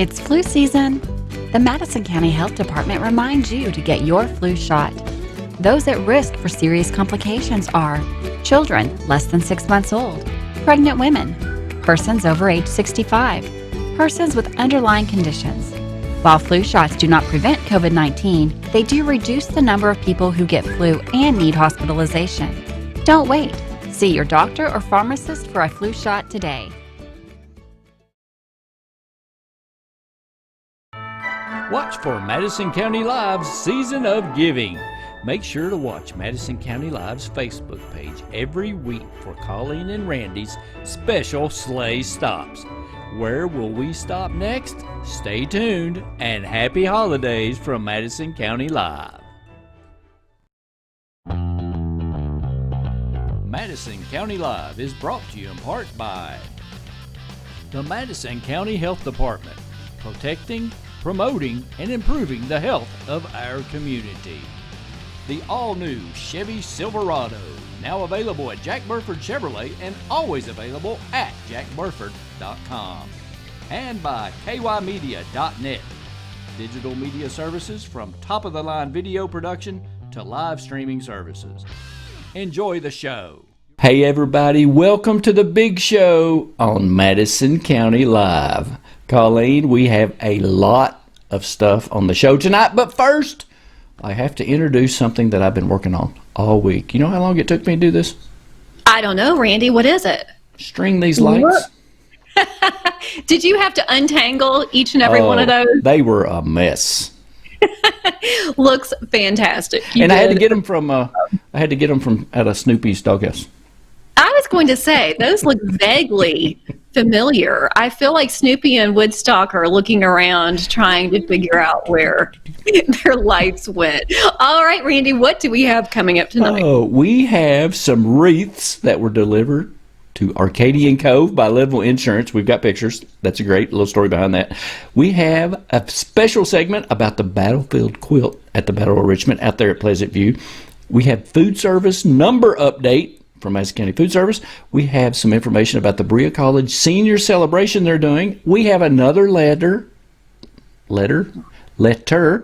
It's flu season. The Madison County Health Department reminds you to get your flu shot. Those at risk for serious complications are children less than 6 months old, pregnant women, persons over age 65, persons with underlying conditions. While flu shots do not prevent COVID-19, they do reduce the number of people who get flu and need hospitalization. Don't wait. See your doctor or pharmacist for a flu shot today. Watch for Madison County Live's Season of Giving. Make sure to watch Madison County Live's Facebook page every week for Colleen and Randy's special Sleigh stops. Where will we stop next? Stay tuned, and happy holidays from Madison County Live. Madison County Live is brought to you in part by the Madison County Health Department, protecting, promoting, and improving the health of our community. The all-new Chevy Silverado, now available at Jack Burford Chevrolet and always available at jackburford.com. And by kymedia.net, digital media services from top-of-the-line video production to live streaming services. Enjoy the show. Hey everybody, welcome to the big show on Madison County Live. Colleen, we have a lot of stuff on the show tonight, but first, I have to introduce something that I've been working on all week. You know how long it took me to do this? I don't know, Randy. What is it? String these lights. Did you have to untangle each and every one of those? They were a mess. Looks fantastic. I had to get them from out of Snoopy's doghouse. I was going to say, those look vaguely familiar. I feel like Snoopy and Woodstock are looking around trying to figure out where their lights went. All right, Randy, what do we have coming up tonight? Oh, we have some wreaths that were delivered to Arcadian Cove by Linville Insurance. We've got pictures. That's a great little story behind that. We have a special segment about the battlefield quilt at the Battle of Richmond out there at Pleasant View. We have food service number update from Madison County Food Service. We have some information about the Berea College senior celebration they're doing. We have another letter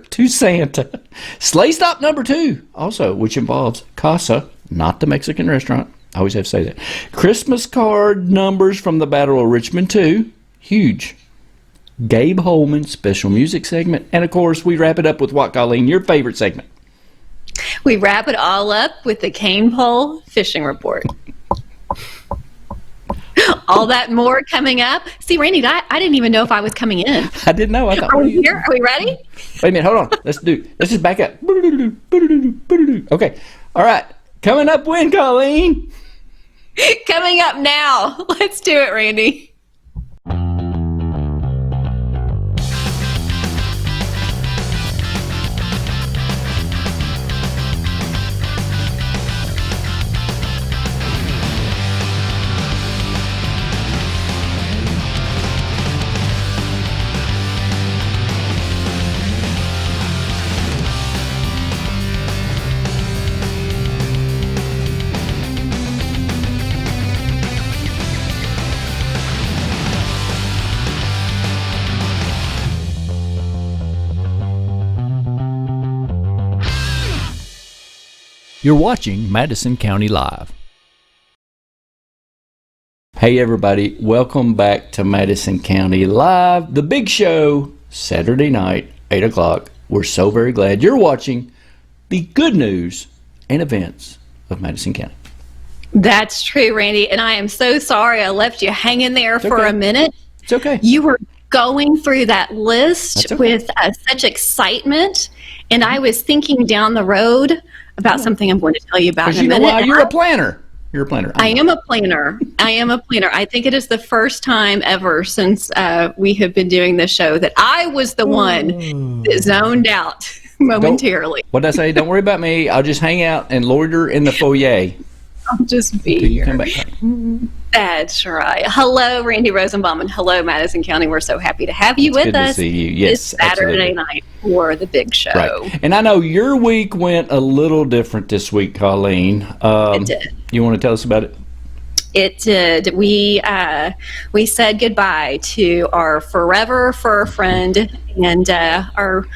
to Santa. Sleigh stop number 2 also, which involves CASA, not the Mexican restaurant. I always have to say that. Christmas card numbers from the Battle of Richmond 2. Huge. Gabe Holman special music segment. And of course, we wrap it up with what, Colleen? Your favorite segment. We wrap it all up with the Cain pole fishing report. All that more coming up. See, Randy, I didn't even know if I was coming in. I didn't know. I thought, are we here? Are we ready? Wait a minute. Hold on. Let's just back up. Okay. All right. Coming up when, Colleen? Coming up now. Let's do it, Randy. You're watching Madison County Live. Hey everybody, welcome back to Madison County Live, the big show, Saturday night, 8 o'clock. We're so very glad you're watching the good news and events of Madison County. That's true, Randy, and I am so sorry I left you hanging there for a minute. It's okay. You were going through that list with such excitement, and I was thinking down the road about something I'm going to tell you about in a minute. Why? You're a planner. You're a planner. I am a planner. I think it is the first time ever since we have been doing this show that I was the one that zoned out momentarily. What did I say? Don't worry about me. I'll just hang out and loiter in the foyer. I'll just be here. Come back. That's right. Hello, Randy Rosenbaum, and hello, Madison County. We're so happy to have you with us. Good to see you. Yes, this Saturday night for the big show. Right. And I know your week went a little different this week, Colleen. It did. You want to tell us about it? It did. We said goodbye to our forever fur friend and our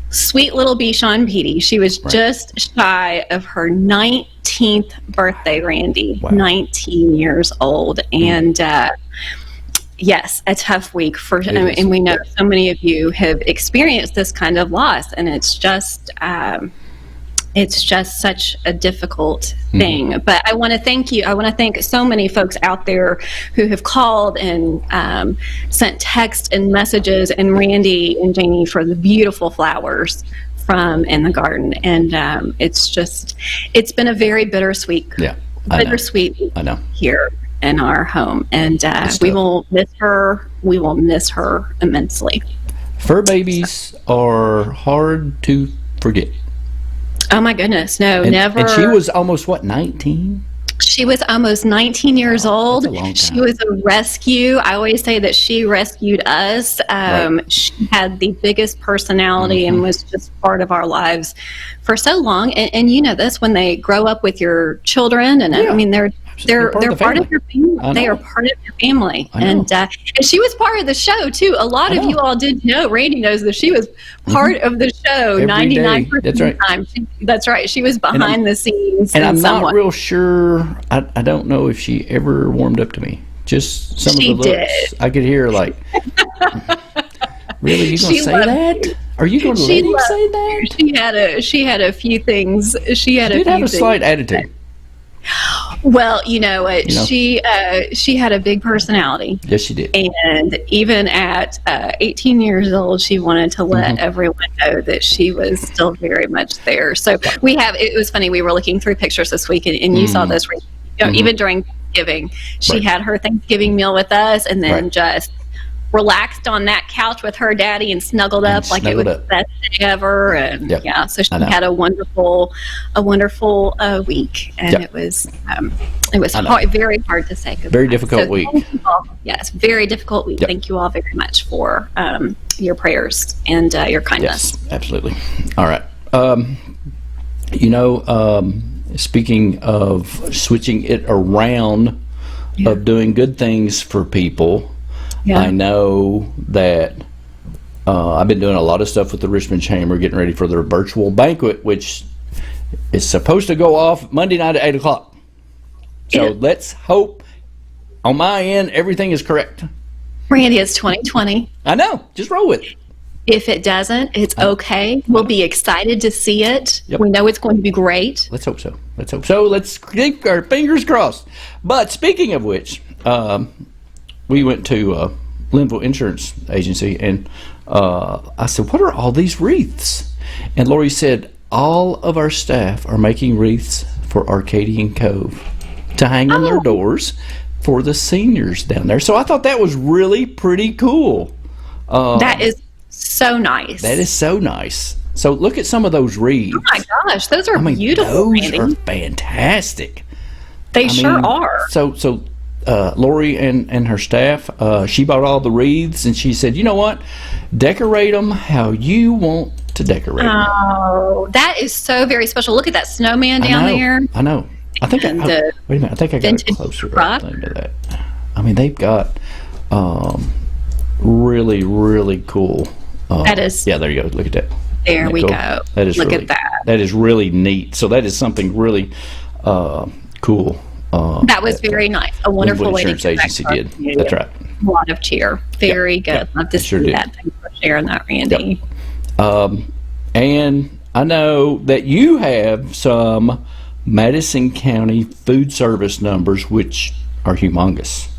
sweet little Bichon Petey. She was just shy of her 19th birthday, Randy. Wow. 19 years old. And yes, a tough week and we know so many of you have experienced this kind of loss, and it's just such a difficult thing. But I want to thank you. I want to thank so many folks out there who have called and sent text and messages, and Randy and Janie for the beautiful flowers from in the garden. And it's been a very bittersweet week here in our home. And we will miss her. We will miss her immensely. Fur babies are hard to forget. Oh my goodness, no, never. And she was almost, 19? She was almost 19 years old. That's a long time. She was a rescue. I always say that she rescued us. She had the biggest personality and was just part of our lives for so long. And you know this, when they grow up with your children, and I mean, they're part of your family. They are part of your family. And she was part of the show too. A lot of you all did know, Randy knows that she was part of the show 99% of the time. That's right. She was behind the scenes. And I'm not real sure. I don't know if she ever warmed up to me. Just some of the looks. I could hear like, really, you going to say that? Are you going to let him say that? She had a few things. She did have a slight attitude. Well, you know what? She had a big personality. Yes, she did. And even at 18 years old, she wanted to let everyone know that she was still very much there. So it was funny. We were looking through pictures this week, and you saw this. Even during Thanksgiving, she had her Thanksgiving meal with us, and then just relaxed on that couch with her daddy and snuggled up like it was the best day ever. And so she had a wonderful week, and it was very hard to say goodbye. Very difficult week. Yes, very difficult week. Thank you all very much for your prayers and your kindness. Yes, absolutely. All right. Speaking of switching it around, of doing good things for people, I know that I've been doing a lot of stuff with the Richmond Chamber, getting ready for their virtual banquet, which is supposed to go off Monday night at 8 o'clock. So let's hope on my end everything is correct. Randy, it's 2020. I know. Just roll with it. If it doesn't, it's okay. We'll be excited to see it. Yep. We know it's going to be great. Let's hope so. Let's keep our fingers crossed. But speaking of which, we went to Linville Insurance Agency, and I said, what are all these wreaths? And Lori said, all of our staff are making wreaths for Arcadian Cove to hang on their doors for the seniors down there. So I thought that was really pretty cool. That is so nice. That is so nice. So look at some of those wreaths. Oh my gosh, those are beautiful. Those are fantastic. They sure are. So Lori and her staff, she bought all the wreaths, and she said, you know what? Decorate them how you want to decorate them. Oh, that is so very special. Look at that snowman down there. I know. Wait a minute. I think I got a closer thing to that. I mean, they've got really, really cool. That is. Yeah, there you go. Look at that. There we go. That is at that. That is really neat. So that is something really cool. That was very nice. A wonderful way to agency did. That's right. A lot of cheer. Very good. Love to see that. Thanks for sharing that, Randy. And I know that you have some Madison County food service numbers, which are humongous.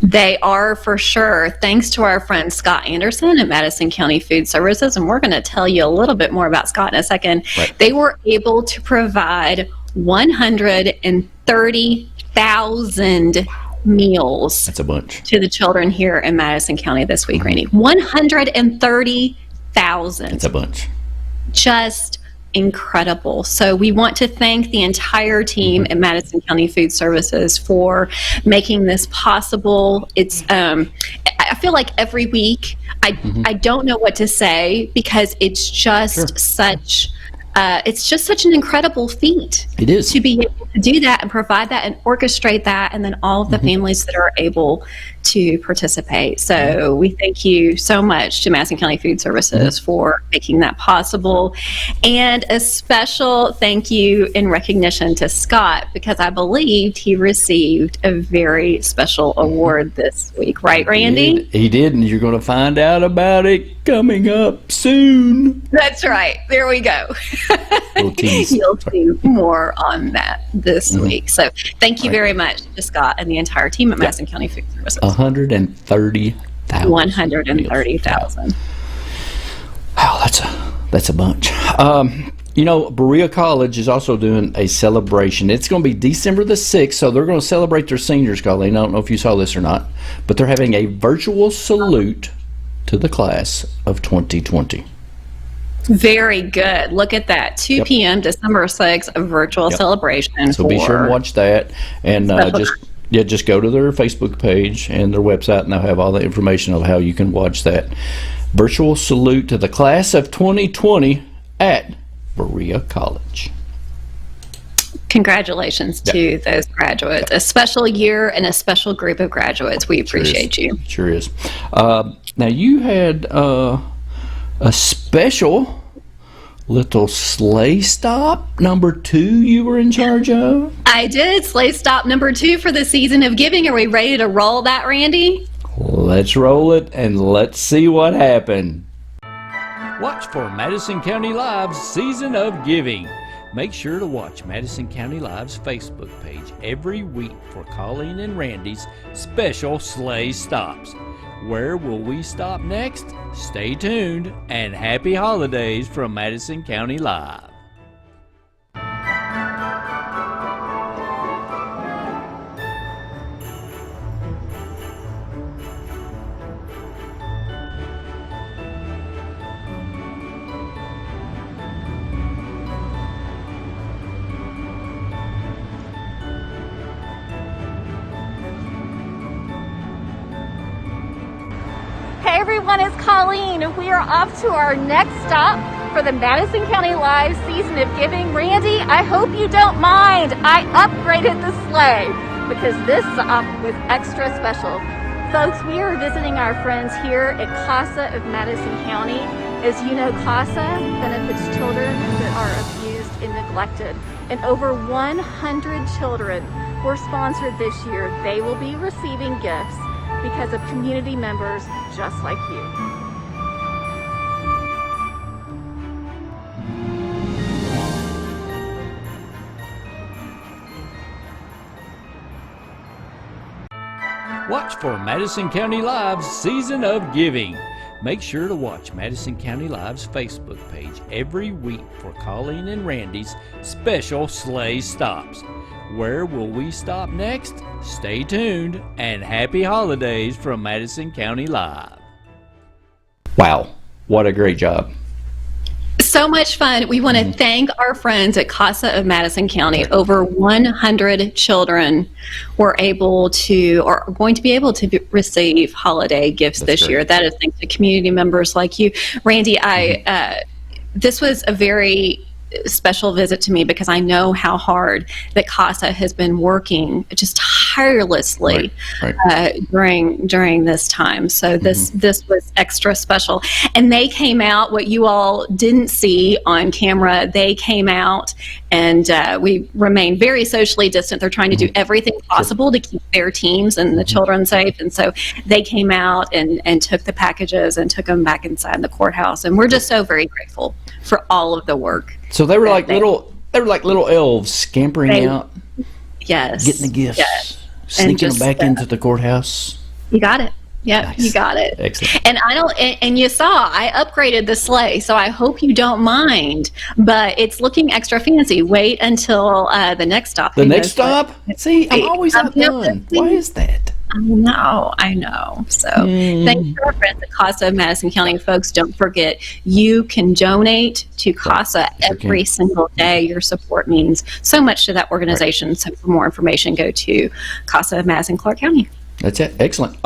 They are for sure, thanks to our friend Scott Anderson at Madison County Food Services. And we're going to tell you a little bit more about Scott in a second. Right. They were able to provide 130,000 meals. That's a bunch. To the children here in Madison County this week, Randy. 130,000. That's a bunch. Just incredible. So we want to thank the entire team at Madison County Food Services for making this possible. It's I feel like every week I don't know what to say, because it's just such it's just such an incredible feat. It is. To be able to do that and provide that and orchestrate that, and then all of the families that are able to participate. So we thank you so much to Madison County Food Services for making that possible. And a special thank you in recognition to Scott, because I believed he received a very special award this week. Right, Randy? He did, and you're going to find out about it coming up soon. That's right. There we go. You'll see more on that this week. So thank you very much to Scott and the entire team at Madison County Food Services. 130,000. 130,000. Wow, that's a bunch. Berea College is also doing a celebration. It's going to be December the 6th, so they're going to celebrate their seniors, Colleen. I don't know if you saw this or not, but they're having a virtual salute to the class of 2020. Very good. Look at that. 2 p.m. December 6th, a virtual celebration. So be sure and watch that, and just go to their Facebook page and their website, and they'll have all the information of how you can watch that virtual salute to the class of 2020 at Berea College. Congratulations to those graduates. A special year and a special group of graduates. We appreciate you. Sure is. Now, you had a special little sleigh stop number 2 you were in charge of. I did. Sleigh stop number 2 for the season of giving. Are we ready to roll that, Randy? Let's roll it and let's see what happened. Watch for Madison County Live's Season of Giving. Make sure to watch Madison County Live's Facebook page every week for Colleen and Randy's special sleigh stops. Where will we stop next? Stay tuned, and happy holidays from Madison County Live. Hey everyone, it's Colleen. We are off to our next stop for the Madison County Live Season of Giving. Randy, I hope you don't mind. I upgraded the sleigh because this stop was extra special. Folks, we are visiting our friends here at CASA of Madison County. As you know, CASA benefits children that are abused and neglected. And over 100 children were sponsored this year. They will be receiving gifts because of community members just like you. Watch for Madison County Live's Season of Giving. Make sure to watch Madison County Live's Facebook page every week for Colleen and Randy's special sleigh stops. Where will we stop next? Stay tuned, and happy holidays from Madison County Live. Wow, what a great job. So much fun. We want to thank our friends at CASA of Madison County. Over 100 children were able to, or are going to be able to receive holiday gifts this year. That is thanks to community members like you. Randy, this was a very special visit to me because I know how hard that CASA has been working just tirelessly during this time. So this was extra special. And they came out, what you all didn't see on camera, they came out and we remain very socially distant. They're trying to do everything possible to keep their teams and the children safe. And so they came out and took the packages and took them back inside the courthouse. And we're just so very grateful for all of the work. So they were like little elves scampering out. Yes. Getting the gifts, sneaking them back into the courthouse. You got it. Yep, nice. You got it. Excellent. And and you saw I upgraded the sleigh, so I hope you don't mind. But it's looking extra fancy. Wait until the next stop. The next stop? See, I'm always outdone. Why is that? I know. So thanks to our friends at CASA of Madison County. Folks, don't forget, you can donate to CASA every single day. Your support means so much to that organization. So for more information, go to CASA of Madison Clark County. That's it. Excellent.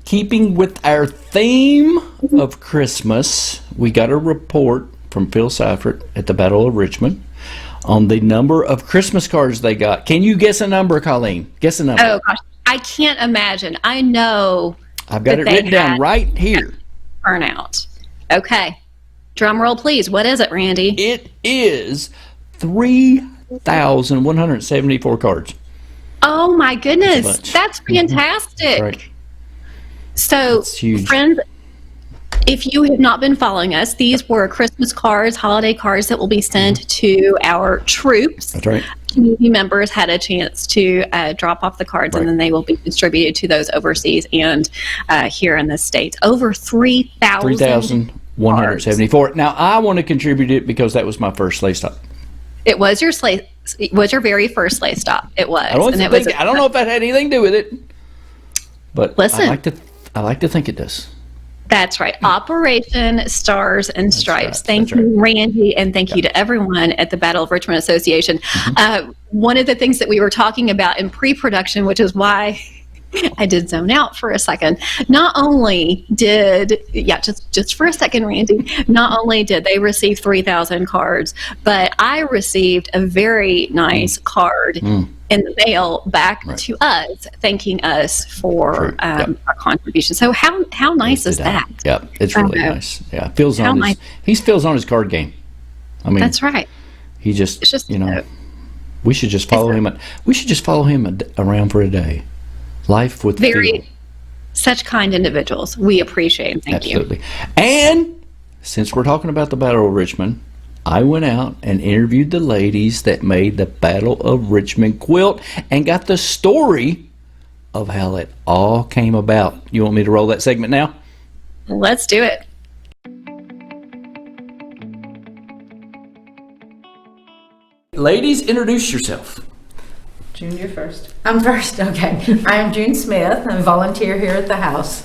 Keeping with our theme of Christmas, we got a report from Phil Seifert at the Battle of Richmond on the number of Christmas cards they got. Can you guess a number, Colleen? Guess a number. Oh, gosh. I can't imagine. I know. I've got it written down right here. Burnout. Okay. Drum roll, please. What is it, Randy? It is 3,174 cards. Oh, my goodness. That's fantastic. Right. So, friends, if you have not been following us, these were Christmas cards, holiday cards that will be sent to our troops. That's right. Community members had a chance to drop off the cards, and then they will be distributed to those overseas and here in the States. Over 3,174. Now, I want to contribute it because that was my first sleigh stop. It was your sleigh. It was your very first sleigh stop. It was. I don't know if that had anything to do with it, but listen, I like to think it does. That's right. Operation Stars and Stripes. Thank you, Randy, and thank you to everyone at the Battle of Richmond Association. One of the things that we were talking about in pre-production, which is why I did zone out for a second. Not only did, just for a second, Randy, not only did they receive 3,000 cards, but I received a very nice card in the mail back to us, thanking us for our contribution. So how nice is that? Yeah, it's really nice. Yeah, Phil's on his card game. I mean, that's right. He just we should just follow him. We should just follow him around for a day. Life with Phil. Such kind individuals. We appreciate them. Thank you. Absolutely. And since we're talking about the Battle of Richmond, I went out and interviewed the ladies that made the Battle of Richmond quilt and got the story of how it all came about. You want me to roll that segment now? Let's do it. Ladies, introduce yourself. June, you're first. I'm first, okay. I'm June Smith. I'm a volunteer here at the house.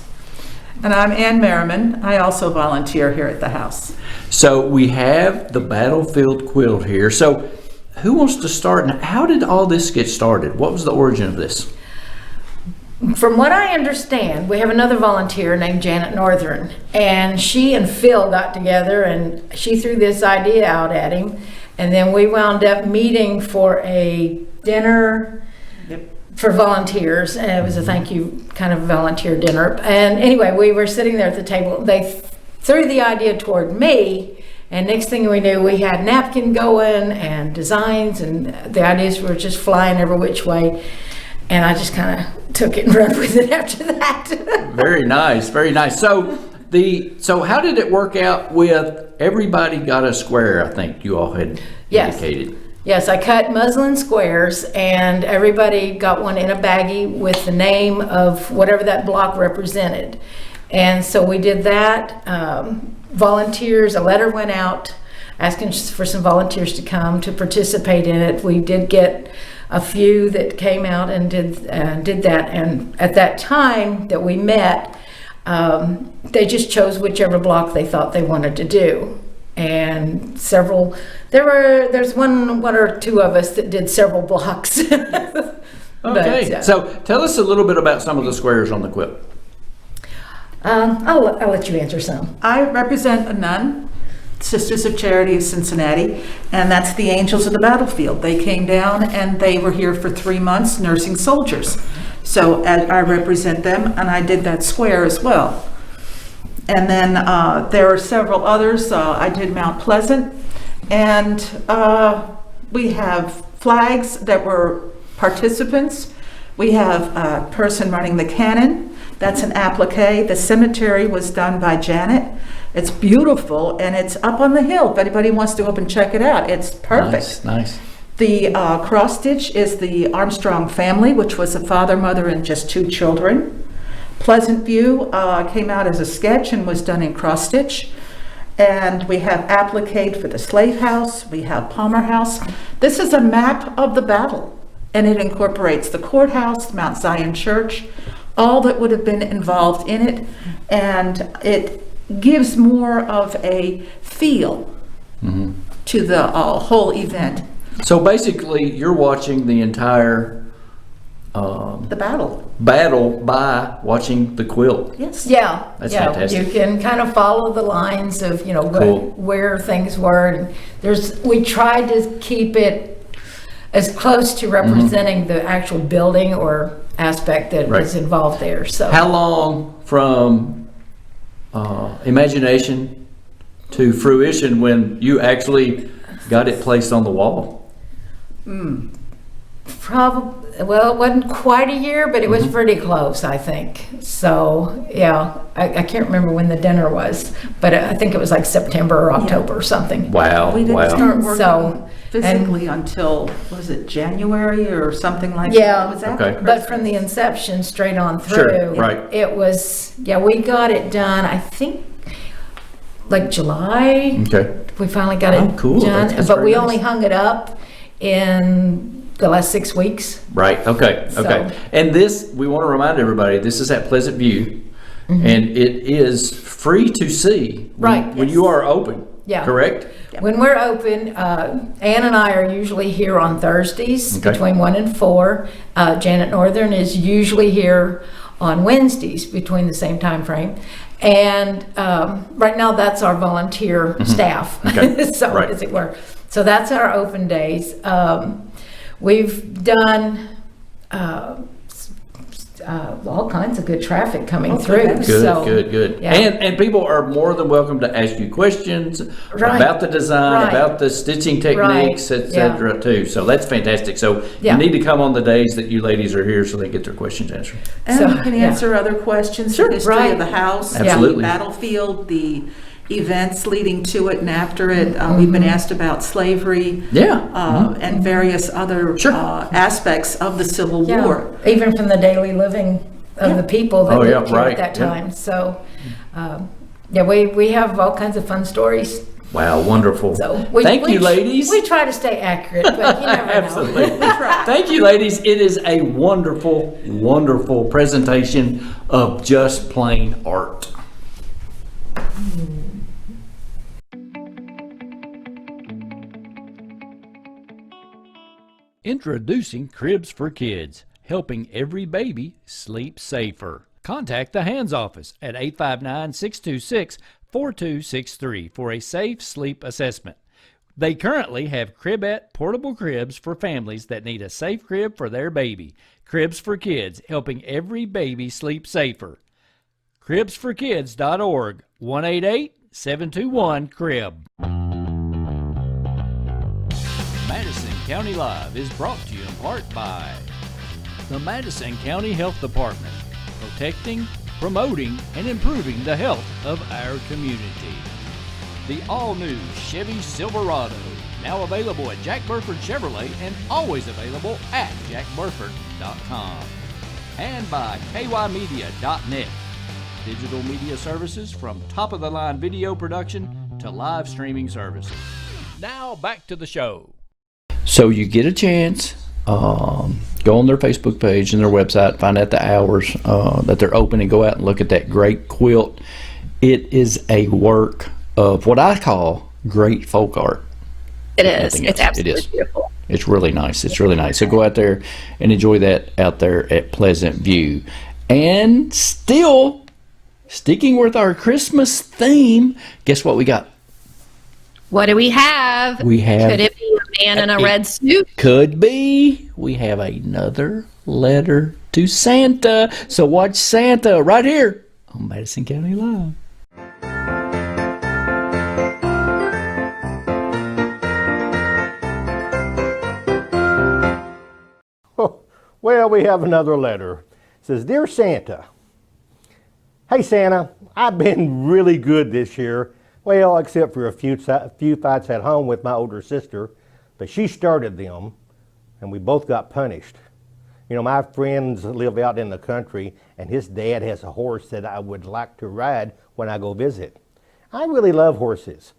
And I'm Ann Merriman. I also volunteer here at the house. So we have the battlefield quilt here. So who wants to start? And how did all this get started? What was the origin of this? From what I understand, we have another volunteer named Janet Northern, and she and Phil got together and she threw this idea out at him, and then we wound up meeting for a dinner for volunteers, and it was a thank you kind of volunteer dinner. And anyway, we were sitting there at the table. They threw the idea toward me, and next thing we knew, we had napkin going and designs, and the ideas were just flying every which way. And I just kind of took it and ran with it after that. Very nice, very nice. So how did it work out with everybody got a square? I think you all had indicated. Yes, I cut muslin squares, and everybody got one in a baggie with the name of whatever that block represented. And so we did that. Volunteers, a letter went out asking for some volunteers to come to participate in it. We did get a few that came out and did that. And at that time that we met, they just chose whichever block they thought they wanted to do. And there's one or two of us that did several blocks. Okay, so tell us a little bit about some of the squares on the quilt. I'll let you answer some. I represent a nun, Sisters of Charity of Cincinnati, and that's the Angels of the Battlefield. They came down and they were here for 3 months nursing soldiers. So I represent them, and I did that square as well. And then there are several others. I did Mount Pleasant, and we have flags that were participants. We have a person running the cannon. That's an applique. The cemetery was done by Janet. It's beautiful, and it's up on the hill. If anybody wants to go up and check it out, it's perfect. Nice. The cross stitch is the Armstrong family, which was a father, mother, and just 2 children. Pleasant View came out as a sketch and was done in cross stitch. And we have applique for the Sleigh House. We have Palmer House. This is a map of the battle, and it incorporates the courthouse, Mount Zion Church, all that would have been involved in it, and it gives more of a feel to the whole event. So basically, you're watching the entire The battle. battle by watching the quilt. Yes. Yeah, That's yeah. fantastic. You can kind of follow the lines of, Cool. where things were. And we tried to keep it as close to representing the actual building or aspect that Right. was involved there. So How long from imagination to fruition when you actually got it placed on the wall? probably, well, it wasn't quite a year, but it was pretty close, I think. So yeah, I can't remember when the dinner was, but I think it was like September or October or something. Wow. We didn't wow. start working So, physically until, was it January or something like Yeah. that? It was after Okay. But from the inception straight on Sure, through, right. it was, we got it done, I think, like July. Okay. We finally got Oh, it cool. done, That's but very we nice. only hung it up in the last 6 weeks. Right. Okay. So- Okay. And this, we want to remind everybody, this is at Pleasant View, and it is free to see Right, when yes. you are open. Yeah. Correct. When we're open, Ann and I are usually here on Thursdays Okay. between 1 and 4. Janet Northern is usually here on Wednesdays between the same time frame. And right now, that's our volunteer staff, Okay. so Right. as it were. So that's our open days. We've done all kinds of good traffic coming through. that's Good. so, Good. yeah. And people are more than welcome to ask you questions Right. about the design, Right. about the stitching techniques, Right. etc. Too. So that's fantastic. So Yeah. you need to come on the days that you ladies are here so they get their questions answered. And So, you can yeah. answer other questions, Sure. the history Right. of the house, Absolutely. the battlefield, the events leading to it and after it. We've been asked about slavery Yeah. and various other Sure. Aspects of the Civil Yeah, War. even from the daily living of the people that Oh, yeah, lived here right, at that yeah. time. So, we have all kinds of fun stories. Wow. Wonderful. So Thank you, ladies. We try to stay accurate, but you never know. Absolutely. Thank you, ladies. It is a wonderful, wonderful presentation of just plain art. Introducing Cribs for Kids, helping every baby sleep safer. Contact the Hands Office at 859-626-4263 for a safe sleep assessment. They currently have Cribette portable cribs for families that need a safe crib for their baby. Cribs for Kids, helping every baby sleep safer. Cribsforkids.org, 188-721-CRIB. Madison County Live is brought to you in part by the Madison County Health Department, protecting, promoting, and improving the health of our community. The all-new Chevy Silverado, now available at Jack Burford Chevrolet and always available at jackburford.com. And by kymedia.net, digital media services from top-of-the-line video production to live streaming services. Now back to the show. So you get a chance, go on their Facebook page and their website, find out the hours that they're open, and go out and look at that great quilt. It is a work of what I call great folk art. It is. Nothing It's else. absolutely It is. beautiful. It's really nice. It's really nice. So go out there and enjoy that out there at Pleasant View. And still sticking with our Christmas theme, guess what we got? What do we have? We have- Could it be a man in a red suit? Could be. We have another letter to Santa. So watch Santa right here on Madison County Live. Well, we have another letter. It says, Dear Santa, hey Santa, I've been really good this year. Well, except for a few fights at home with my older sister, but she started them, and we both got punished. You know, my friends live out in the country, and his dad has a horse that I would like to ride when I go visit. I really love horses,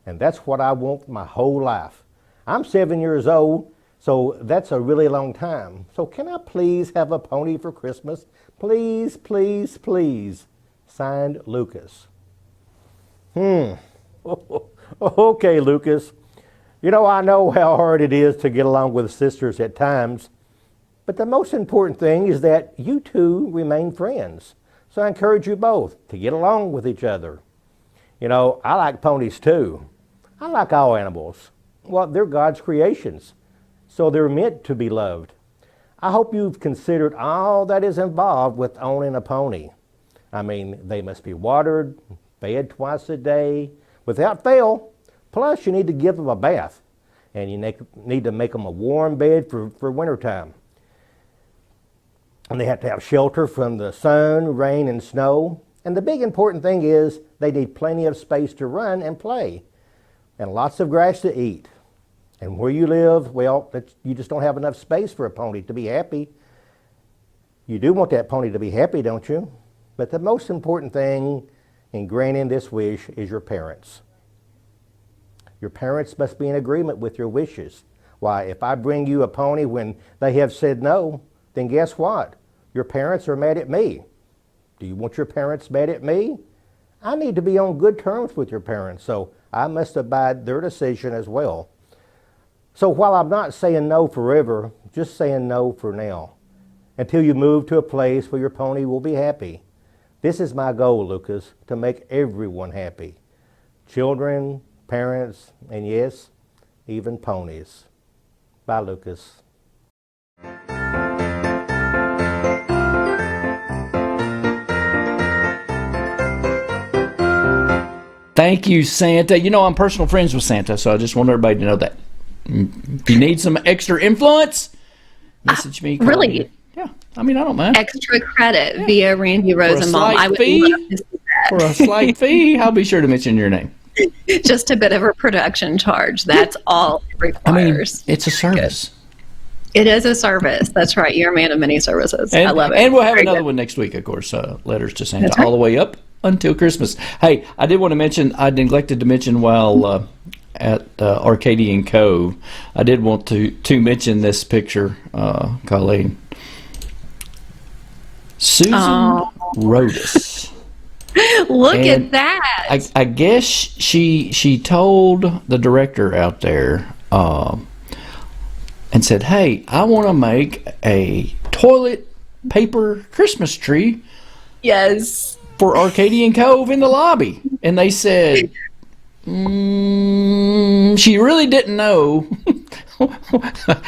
and that's what I want my whole life. I'm 7 years old, so that's a really long time. So can I please have a pony for Christmas? Please, please, please. Signed, Lucas. Okay, Lucas. You know, I know how hard it is to get along with sisters at times. But the most important thing is that you two remain friends. So I encourage you both to get along with each other. You know, I like ponies too. I like all animals. Well, they're God's creations, so they're meant to be loved. I hope you've considered all that is involved with owning a pony. I mean, they must be watered, fed twice a day, without fail. Plus, you need to give them a bath, and you need to make them a warm bed for wintertime. And they have to have shelter from the sun, rain, and snow. And the big important thing is they need plenty of space to run and play, and lots of grass to eat. And where you live, well, you just don't have enough space for a pony to be happy. You do want that pony to be happy, don't you? But the most important thing in granting this wish is your parents. Your parents must be in agreement with your wishes. Why, if I bring you a pony when they have said no, then guess what? Your parents are mad at me. Do you want your parents mad at me? I need to be on good terms with your parents, so I must abide their decision as well. So while I'm not saying no forever, just saying no for now, until you move to a place where your pony will be happy. This is my goal, Lucas, to make everyone happy. Children, parents, and yes, even ponies. Bye, Lucas. Thank you, Santa. You know, I'm personal friends with Santa, so I just want everybody to know that. If you need some extra influence, message me. Really? Me. Yeah. I mean, I don't mind. Extra credit via Randy Rosenbaum. I would fee, love to see that. For a slight fee, I'll be sure to mention your name. Just a bit of a production charge. That's all it requires. I mean, it's a service. It is a service. That's right. You're a man of many services. I love it. And we'll have Very another good. one next week, of course. Letters to Santa, That's right. all the way up until Christmas. Hey, I did want to mention, I neglected to mention while at Arcadian Cove, I did want to mention this picture, Colleen. Susan Rodas. Look And at that. I guess she told the director out there and said, "Hey, I want to make a toilet paper Christmas tree." Yes. For Arcadian Cove in the lobby. And they said, she really didn't know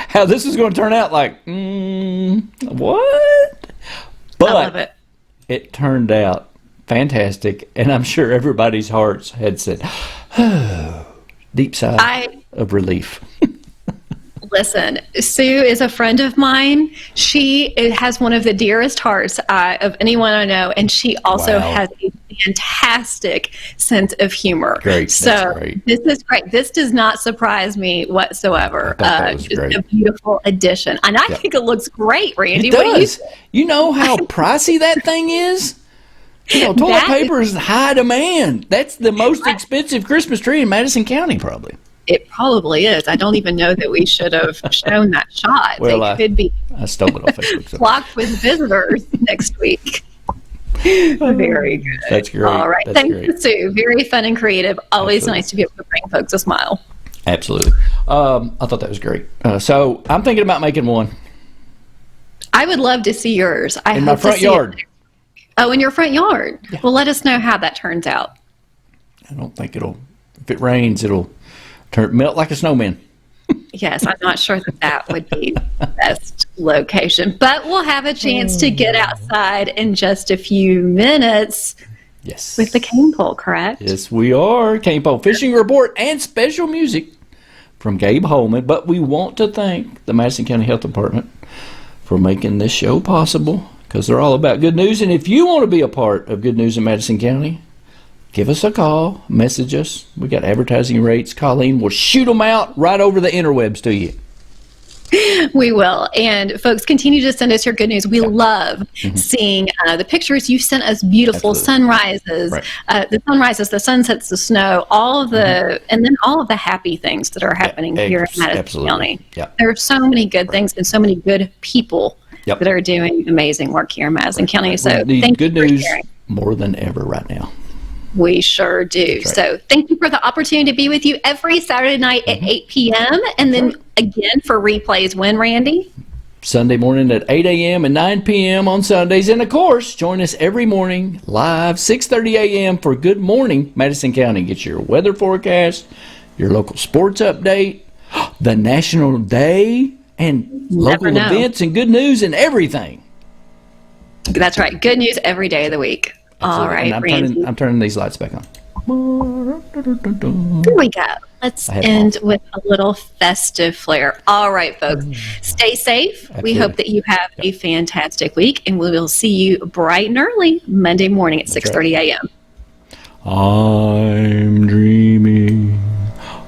how this was going to turn out. Like, what? But I love it. It turned out fantastic. And I'm sure everybody's hearts had said, deep sigh of relief. Listen, Sue is a friend of mine. She has one of the dearest hearts of anyone I know, and she also has a fantastic sense of humor. Great. So That's great. This is great. This does not surprise me whatsoever. That was just great. a beautiful addition. And I think it looks great, Randy. It What do you does. think? You know how pricey that thing is? You know, toilet paper is high demand. That's the most expensive Christmas tree in Madison County, probably. It probably is. I don't even know that we should have shown that shot. Well, they could be I stole it off Facebook. So. flocked with visitors next week. Very good. That's great. All right. That's Thanks, great. Sue. Very fun and creative. Always Absolutely. nice to be able to bring folks a smile. Absolutely. I thought that was great. So I'm thinking about making one I would love to see yours. in my front yard. Oh, in your front yard. Yeah. Well, let us know how that turns out. I don't think it'll. If it rains, it'll melt like a snowman. Yes, I'm not sure that would be the best location, but we'll have a chance to get outside in just a few minutes. Yes. With the cane pole, correct? Yes, we are. Cane pole fishing report and special music from Gabe Holman. But we want to thank the Madison County Health Department for making this show possible, because they're all about good news. And if you want to be a part of Good News in Madison County, give us a call, message us. We got advertising rates. Colleen will shoot them out right over the interwebs to you. We will. And folks, continue to send us your good news. We love seeing the pictures. You sent us beautiful sunrises, the sunrises, the sunsets, the snow, all of the, and then all of the happy things that are happening here in Madison County. Yeah. There are so many good things and so many good people that are doing amazing work here in Madison County. So we need thank good you for news sharing. more than ever right now. We sure do. Right. So thank you for the opportunity to be with you every Saturday night at 8 p.m. And then again for replays when, Randy? Sunday morning at 8 a.m. and 9 p.m. on Sundays. And, of course, join us every morning live, 6:30 a.m. for Good Morning Madison County. Get your weather forecast, your local sports update, the National Day, and local events and good news and everything. That's right. Good news every day of the week. All right, and I'm turning these lights back on. Here we go. Let's end with a little festive flair. All right, folks. Stay safe. Absolutely. We hope that you have a fantastic week, and we will see you bright and early Monday morning at 6:30 a.m. I'm dreaming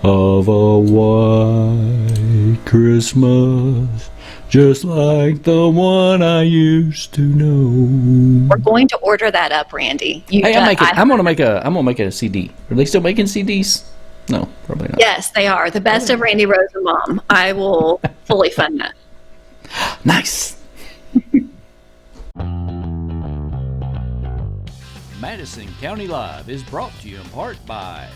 of a white Christmas, just like the one I used to know. We're going to order that up, Randy. I'm gonna make a CD. Are they still making CDs? No, probably not. Yes, they are. The best of Randy Rosenbaum. I will fully fund that. Nice. Madison County Live is brought to you in part by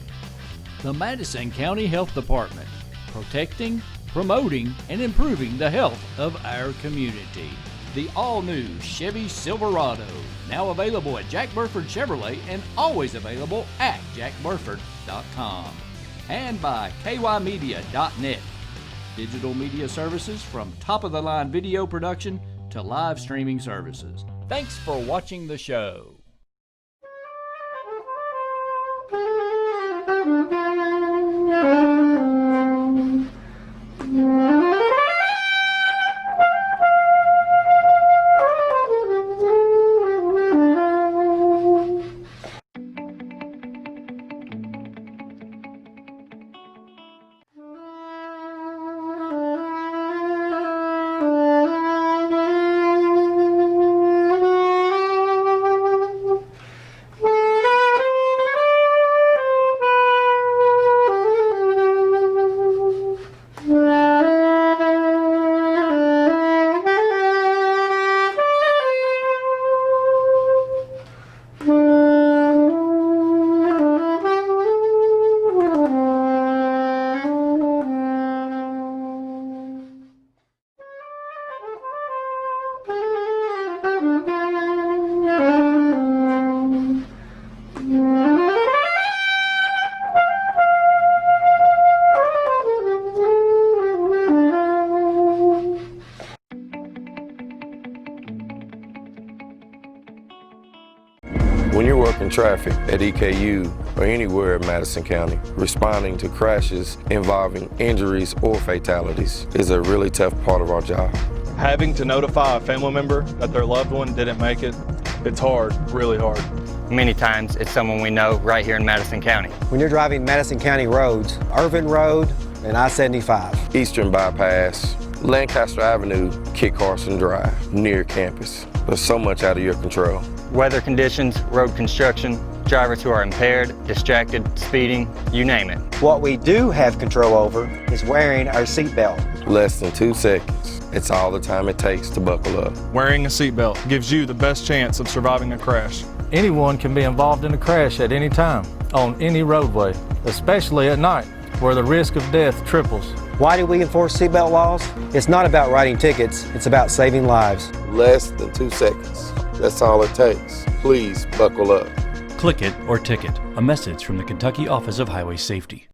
the Madison County Health Department, protecting, promoting, and improving the health of our community. The all-new Chevy Silverado, now available at Jack Burford Chevrolet and always available at jackburford.com. And by kymedia.net, digital media services from top-of-the-line video production to live streaming services. Thanks for watching the show. When you're working traffic at EKU or anywhere in Madison County, responding to crashes involving injuries or fatalities is a really tough part of our job. Having to notify a family member that their loved one didn't make it, it's hard, really hard. Many times it's someone we know right here in Madison County. When you're driving Madison County roads, Irvin Road and I-75, Eastern Bypass, Lancaster Avenue, Kit Carson Drive, near campus. There's so much out of your control. Weather conditions, road construction, drivers who are impaired, distracted, speeding, you name it. what we do have control over is wearing our seatbelt. Less than 2 seconds. It's all the time it takes to buckle up. Wearing a seatbelt gives you the best chance of surviving a crash. Anyone can be involved in a crash at any time, on any roadway, especially at night, where the risk of death triples. Why do we enforce seatbelt laws? It's not about writing tickets, it's about saving lives. Less than 2 seconds. That's all it takes. Please buckle up. Click it or ticket. A message from the Kentucky Office of Highway Safety.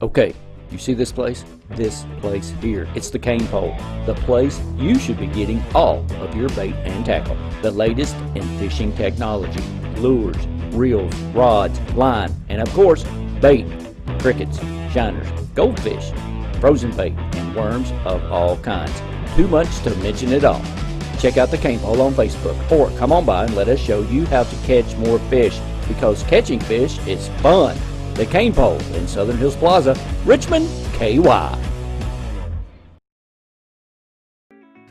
Okay, you see this place? This place here. It's the Cain pole. The place you should be getting all of your bait and tackle. The latest in fishing technology. Lures, reels, rods, line, and of course, bait, crickets, shiners, goldfish, frozen bait, and worms of all kinds. Too much to mention it all. Check out the Cain pole on Facebook, or come on by and let us show you how to catch more fish, because catching fish is fun. The Cain pole in Southern Hills Plaza, Richmond, KY.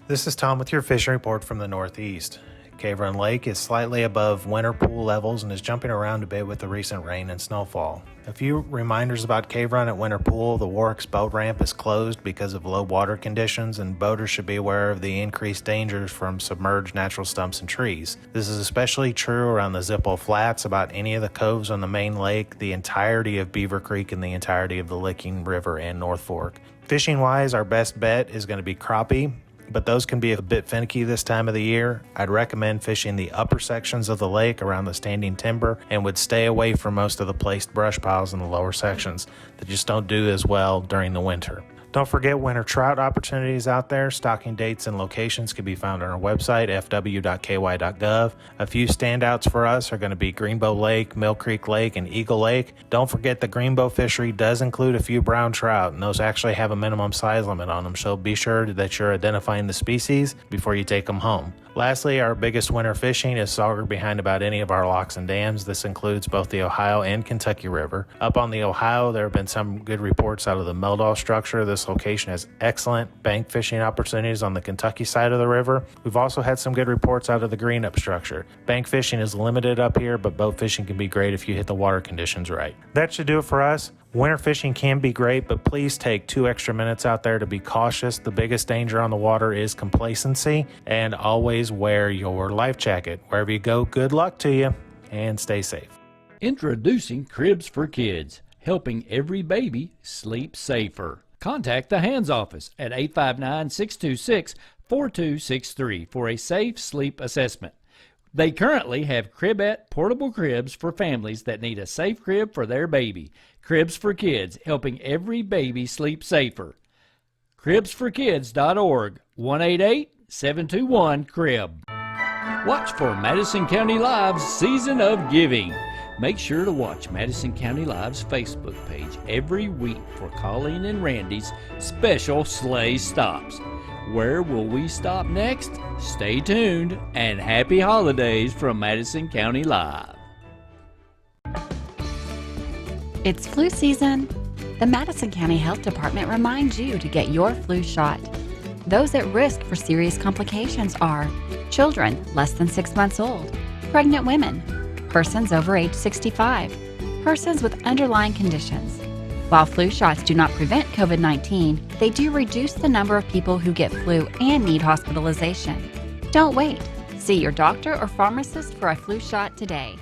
This is Tom with your fishing report from the Northeast. Cave Run Lake is slightly above winter pool levels and is jumping around a bit with the recent rain and snowfall. A few reminders about Cave Run at Winter Pool. The Warwick's boat ramp is closed because of low water conditions, and boaters should be aware of the increased dangers from submerged natural stumps and trees. This is especially true around the Zippo Flats, about any of the coves on the main lake, the entirety of Beaver Creek, and the entirety of the Licking River and North Fork. Fishing-wise, our best bet is going to be crappie. but those can be a bit finicky this time of the year. I'd recommend fishing the upper sections of the lake around the standing timber and would stay away from most of the placed brush piles in the lower sections that just don't do as well during the winter. Don't forget winter trout opportunities out there. Stocking dates and locations can be found on our website, fw.ky.gov. A few standouts for us are going to be Greenbow Lake, Mill Creek Lake, and Eagle Lake. Don't forget the Greenbow fishery does include a few brown trout, and those actually have a minimum size limit on them, so be sure that you're identifying the species before you take them home. Lastly, our biggest winter fishing is sauger behind about any of our locks and dams. This includes both the Ohio and Kentucky River. Up on the Ohio, there have been some good reports out of the Meldal structure. This location has excellent bank fishing opportunities on the Kentucky side of the river. We've also had some good reports out of the Greenup structure. Bank fishing is limited up here, but boat fishing can be great if you hit the water conditions right. That should do it for us. Winter fishing can be great, but please take 2 extra minutes out there to be cautious. The biggest danger on the water is complacency, and always wear your life jacket. Wherever you go, good luck to you, and stay safe. Introducing Cribs for Kids, helping every baby sleep safer. Contact the Hands Office at 859-626-4263 for a safe sleep assessment. They currently have Cribette portable cribs for families that need a safe crib for their baby. Cribs for Kids, helping every baby sleep safer. CribsForKids.org, 188-721-CRIB. Watch for Madison County Live's Season of Giving. Make sure to watch Madison County Live's Facebook page every week for Colleen and Randy's special sleigh stops. Where will we stop next? Stay tuned, and happy holidays from Madison County Live. It's flu season. The Madison County Health Department reminds you to get your flu shot. Those at risk for serious complications are children less than 6 months old, pregnant women, persons over age 65, persons with underlying conditions. While flu shots do not prevent COVID-19, they do reduce the number of people who get flu and need hospitalization. Don't wait. See your doctor or pharmacist for a flu shot today.